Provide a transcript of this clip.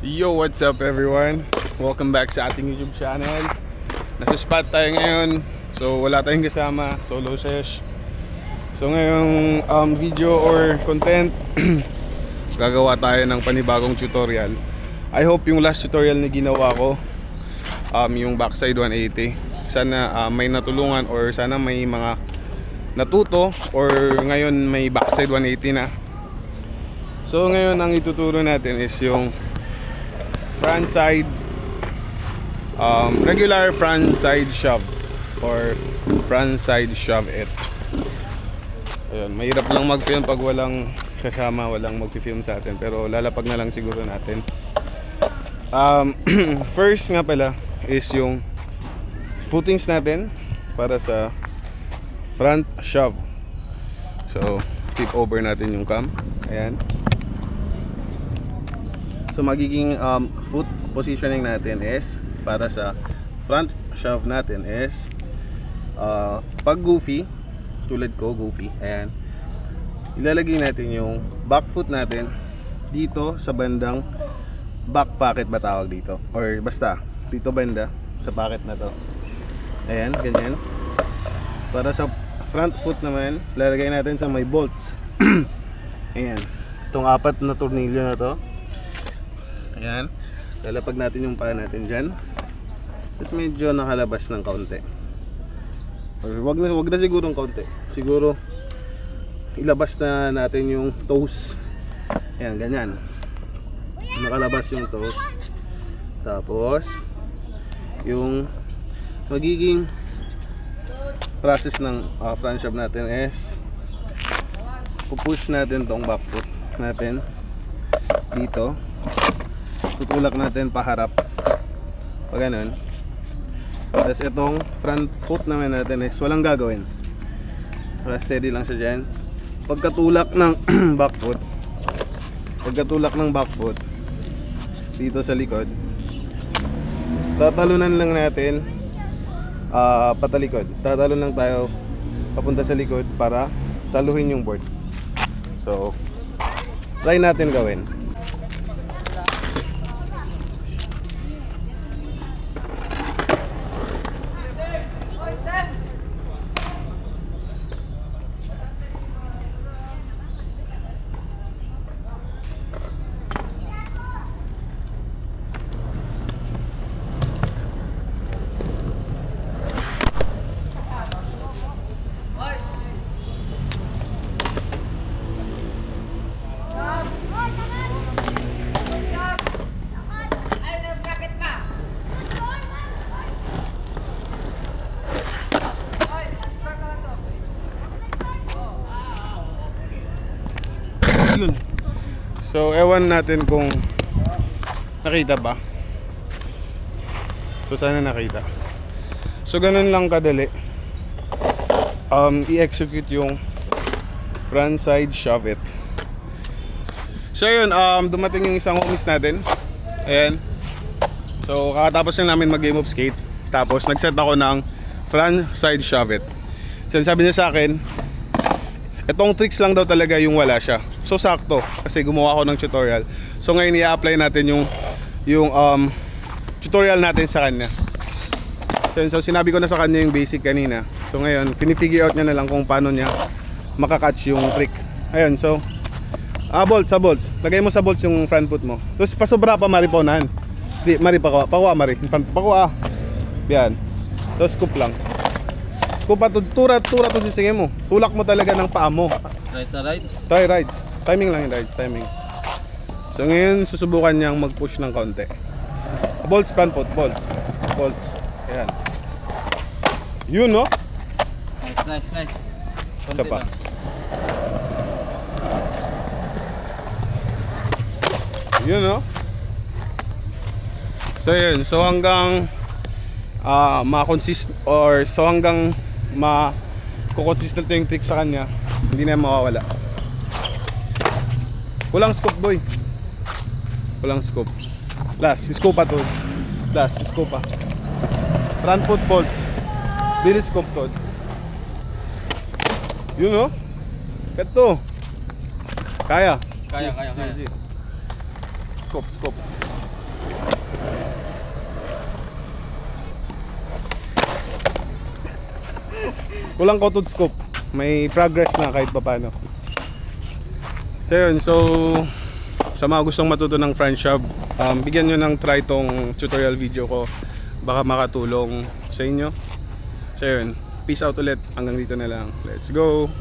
Yo, what's up everyone? Welcome back sa ating YouTube channel. Nasa spot tayo ngayon. So wala tayong kasama, solo sesh. So ngayong video or content gagawa tayo ng panibagong tutorial. I hope yung last tutorial na ginawa ko, yung backside 180, sana may natulungan or sana may mga natuto, or ngayon may backside 180 na. So ngayon ang ituturo natin is yung front side, regular front side shove or front side shove it. Ayun, mahirap lang mag-film pag walang kasama, walang mag-film sa atin, pero lalapag na lang siguro natin. First nga pala is yung footings natin para sa front shove. So tip over natin yung cam. Ayan. So magiging foot positioning natin is para sa front shove natin is pag goofy, tulad ko goofy, ayan, ilalagay natin yung back foot natin dito sa bandang back pocket ba tawag dito, or basta dito banda sa pocket na to. Ayan, ganyan. Para sa front foot naman, lalagay natin sa may bolts. Ayan, itong 4 na tornilyo na to. Ayan, lalapag natin yung paa natin dyan. Tapos medyo nakalabas ng kaunti, or wag na siguro ng kaunti. Siguro ilabas na natin yung toes. Ayan, ganyan. Nakalabas yung toes. Tapos yung magiging process ng front shove natin is pupush natin tong back foot natin dito. Tutulak natin paharap pag ganun. Tapos itong front foot naman natin is walang gagawin, steady lang siya dyan. Pagkatulak ng back foot, dito sa likod, tatalunan lang natin patalikod. Tatalon lang tayo papunta sa likod para saluhin yung board. So try natin gawin. Yun. So ewan natin kung nakita ba. So sana nakita. So ganun lang kadali i-execute yung front side shove it. So yun, dumating yung isang homies natin. Ayan. So kakatapos na namin mag game of skate, tapos nagset ako ng front side shove it. So sabi niya sa akin, itong tricks lang daw talaga yung wala siya. So sakto, kasi gumawa ako ng tutorial. So ngayon i-apply natin yung tutorial natin sa kanya. So sinabi ko na sa kanya yung basic kanina. So ngayon pinifigure out niya na lang kung paano niya makakatch yung trick. Ayun, so bolts, sa bolts. Lagay mo sa bolts yung front foot mo. Tapos pasobra pa mariponan. Di, pakuha mari. Pakuha. Yan. Tapos scoop lang. Scoop pa, tura to sisingin mo. Tulak mo talaga ng paa mo. Try rides. Timing lang yung rides, timing. So ngayon susubukan niyang mag-push ng kaunti. Bolts, front foot, bolts. Ayan. Yun, no? Nice. Isa pa. Yun, no? So yun, so hanggang hanggang ma-consistent yung trick sa kanya, hindi na mawawala. Walang scoop, boy. Walang scoop. Last, scoop pa to. Last, scoop pa. Front foot bolts. Dili scoop to. Yun, no? Kato. Kaya. Kaya. Scoop. Kulang cotton scoop. May progress na kahit papano. So yun, sa mga gustong matuto ng front shove, bigyan nyo ng try tong tutorial video ko. Baka makatulong sa inyo. So yun, peace out ulit. Hanggang dito na lang. Let's go!